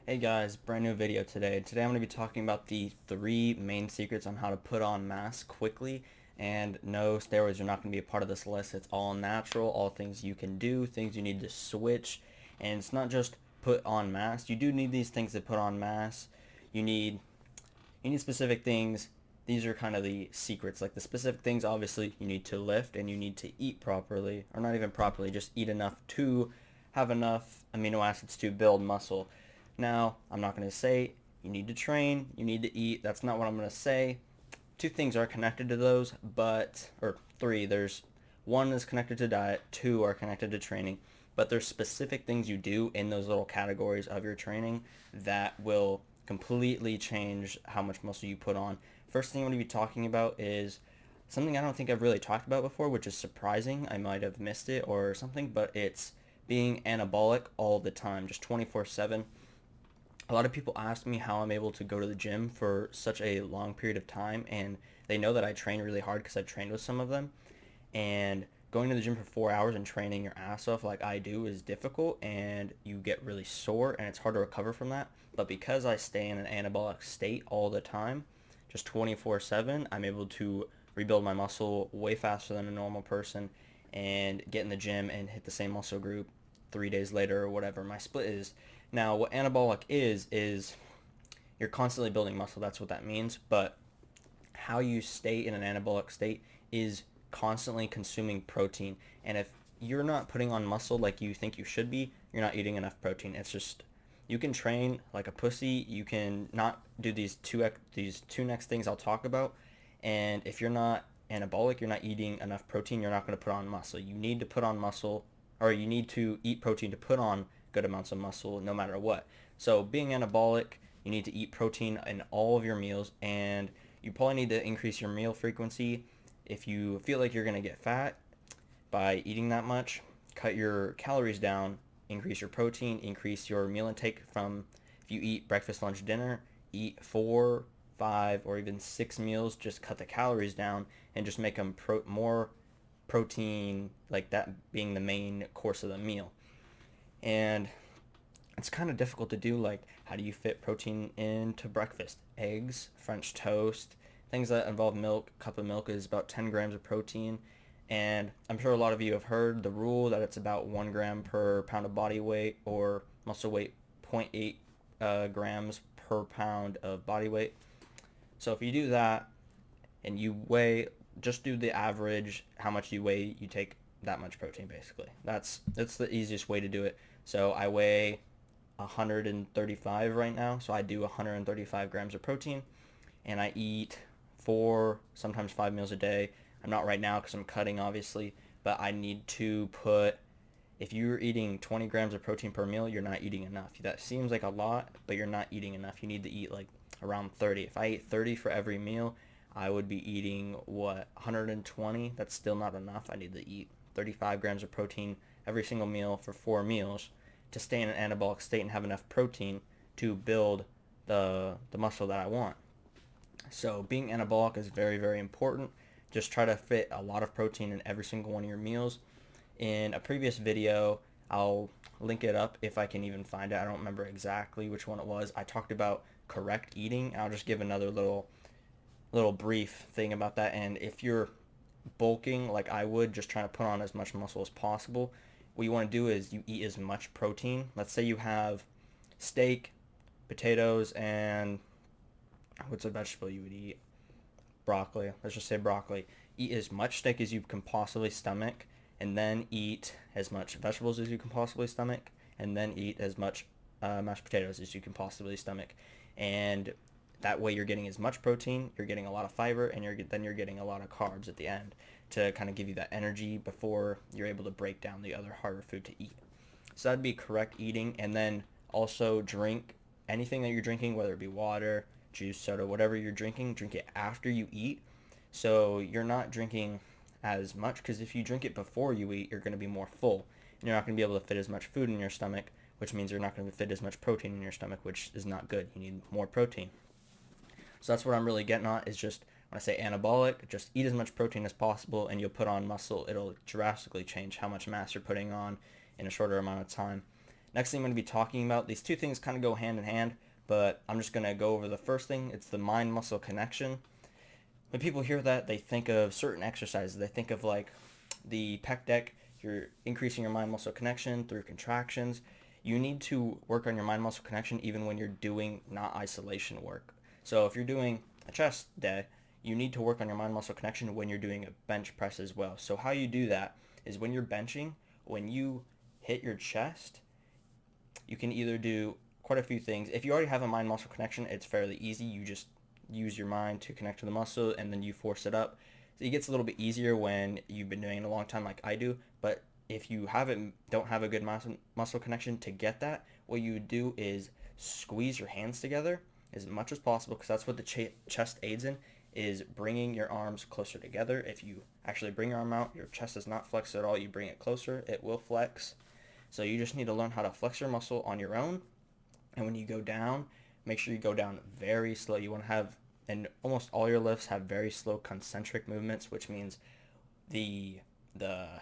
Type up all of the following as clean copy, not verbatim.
Hey guys, brand new video today. Today I'm going to be talking about the three main secrets on how to put on mass quickly. And no, steroids are not going to be a part of this list. It's all natural, all things you can do, things you need to switch. And it's not just put on mass. You do need these things to put on mass. You need you need specific things. These are kind of the secrets. Like the specific things, obviously, you need to lift and you need to eat properly, or not even properly, just eat enough to have enough amino acids to build muscle. Now, I'm not going to say you need to train, you need to eat. That's not what I'm going to say. Two things are connected to those, or three. There's one is connected to diet, two are connected to training, but there's specific things you do in those little categories of your training that will completely change how much muscle you put on. First thing I'm going to be talking about is something I don't think I've really talked about before, which is surprising. I might have missed it or something, but it's being anabolic all the time, just 24/7. A lot of people ask me how I'm able to go to the gym for such a long period of time, and they know that I train really hard because I've trained with some of them. And going to the gym for 4 hours and training your ass off like I do is difficult, and you get really sore, and it's hard to recover from that. But because I stay in an anabolic state all the time, just 24/7, I'm able to rebuild my muscle way faster than a normal person and get in the gym and hit the same muscle group 3 days later or whatever my split is. Now, what anabolic is you're constantly building muscle. That's what that means. But how you stay in an anabolic state is constantly consuming protein. And if you're not putting on muscle like you think you should be, you're not eating enough protein. It's just you can train like a pussy. You can not do these two next things I'll talk about. And if you're not anabolic, you're not eating enough protein, you're not going to put on muscle. You need to put on muscle, or you need to eat protein to put on good amounts of muscle no matter what. So being anabolic, you need to eat protein in all of your meals, and you probably need to increase your meal frequency. If you feel like you're going to get fat by eating that much, cut your calories down, increase your protein, increase your meal intake from, if you eat breakfast, lunch, dinner, eat 4, 5, or even 6 meals. Just cut the calories down and just make them more protein, like that being the main course of the meal. And it's kind of difficult to do. Like, how do you fit protein into breakfast? Eggs, French toast, things that involve milk. A cup of milk is about 10 grams of protein. And I'm sure a lot of you have heard the rule that it's about 1 gram per pound of body weight, or muscle weight, zero point 0.8 grams per pound of body weight. So if you do that and you weigh, just do the average, how much you weigh, you take that much protein basically. That's the easiest way to do it. So I weigh 135 right now, so I do 135 grams of protein, and I eat 4, sometimes 5 meals a day. I'm not right now because I'm cutting, obviously, but I need to put, if you're eating 20 grams of protein per meal, you're not eating enough. That seems like a lot, but you're not eating enough. You need to eat like around 30. If I ate 30 for every meal, I would be eating, what, 120? That's still not enough. I need to eat 35 grams of protein every single meal for 4 meals to stay in an anabolic state and have enough protein to build the muscle that I want. So being anabolic is very, very important. Just try to fit a lot of protein in every single one of your meals. In a previous video, I'll link it up if I can even find it. I don't remember exactly which one it was. I talked about correct eating. I'll just give another little brief thing about that. And if you're bulking like I would, just trying to put on as much muscle as possible, what you want to do is you eat as much protein. Let's say you have steak, potatoes, and what's a vegetable you would eat? Broccoli. Let's just say broccoli. Eat as much steak as you can possibly stomach, and then eat as much vegetables as you can possibly stomach, and then eat as much mashed potatoes as you can possibly stomach. And that way you're getting as much protein, you're getting a lot of fiber, and then you're getting a lot of carbs at the end to kind of give you that energy before you're able to break down the other harder food to eat. So that'd be correct eating. And then also drink anything that you're drinking, whether it be water, juice, soda, whatever you're drinking, drink it after you eat. So you're not drinking as much, because if you drink it before you eat, you're going to be more full. And you're not going to be able to fit as much food in your stomach, which means you're not going to fit as much protein in your stomach, which is not good. You need more protein. So that's what I'm really getting at, is just when I say anabolic, just eat as much protein as possible and you'll put on muscle. It'll drastically change how much mass you're putting on in a shorter amount of time. Next thing I'm going to be talking about, these two things kind of go hand in hand, but I'm just going to go over the first thing. It's the mind-muscle connection. When people hear that, they think of certain exercises. They think of like the pec deck. You're increasing your mind-muscle connection through contractions. You need to work on your mind-muscle connection even when you're doing not isolation work. So if you're doing a chest day, you need to work on your mind-muscle connection when you're doing a bench press as well. So how you do that is when you're benching, when you hit your chest, you can either do quite a few things. If you already have a mind-muscle connection, it's fairly easy. You just use your mind to connect to the muscle and then you force it up. So it gets a little bit easier when you've been doing it a long time like I do. But if you don't have a good muscle connection to get that, what you do is squeeze your hands together as much as possible, because that's what the chest aids in, is bringing your arms closer together. If you actually bring your arm out, your chest is not flexed at all. You bring it closer, it will flex. So you just need to learn how to flex your muscle on your own. And when you go down, make sure you go down very slow. You want to have, and almost all your lifts have very slow concentric movements, which means the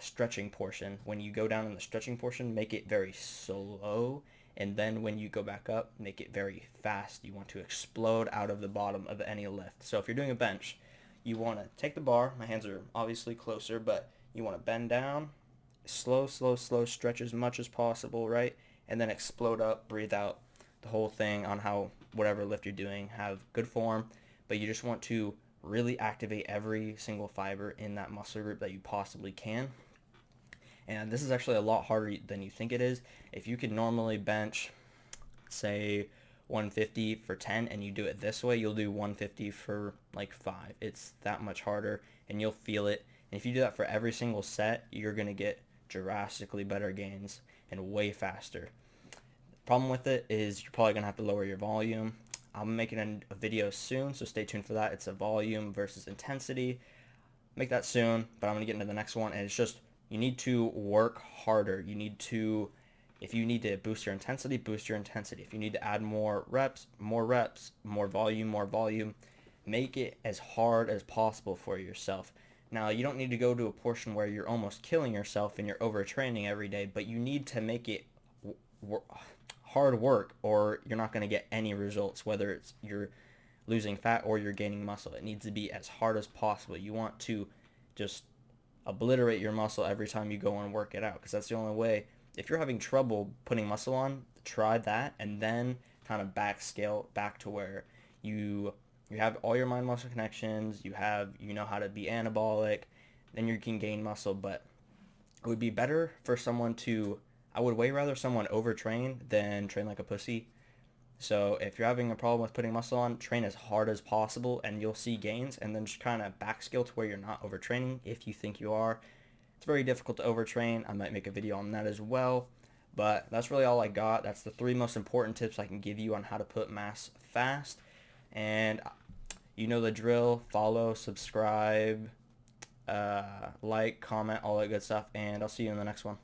stretching portion, when you go down in the stretching portion, make it very slow. And then when you go back up, make it very fast. You want to explode out of the bottom of any lift. So if you're doing a bench, you want to take the bar. My hands are obviously closer, but you want to bend down, slow, slow, slow, stretch as much as possible, right? And then explode up, breathe out, the whole thing on how whatever lift you're doing, have good form. But you just want to really activate every single fiber in that muscle group that you possibly can. And this is actually a lot harder than you think it is. If you could normally bench, say, 150 for 10 and you do it this way, you'll do 150 for like 5. It's that much harder and you'll feel it. And if you do that for every single set, you're going to get drastically better gains and way faster. The problem with it is you're probably going to have to lower your volume. I'm making a video soon, so stay tuned for that. It's a volume versus intensity. Make that soon, but I'm going to get into the next one. And it's just, you need to work harder. You need to, if you need to boost your intensity, boost your intensity. If you need to add more reps, more volume, more volume. Make it as hard as possible for yourself. Now, you don't need to go to a portion where you're almost killing yourself and you're overtraining every day, but you need to make it hard work or you're not going to get any results, whether it's you're losing fat or you're gaining muscle. It needs to be as hard as possible. You want to just obliterate your muscle every time you go and work it out, because that's the only way. If you're having trouble putting muscle on, try that and then kind of scale back to where you have all your mind muscle connections, you know how to be anabolic, then you can gain muscle. But it would be better for someone to, I would way rather someone overtrain than train like a pussy. So if you're having a problem with putting muscle on, train as hard as possible and you'll see gains, and then just kind of back scale to where you're not overtraining if you think you are. It's very difficult to overtrain. I might make a video on that as well. But that's really all I got. That's the 3 most important tips I can give you on how to put mass fast. And you know the drill. Follow, subscribe, like, comment, all that good stuff. And I'll see you in the next one.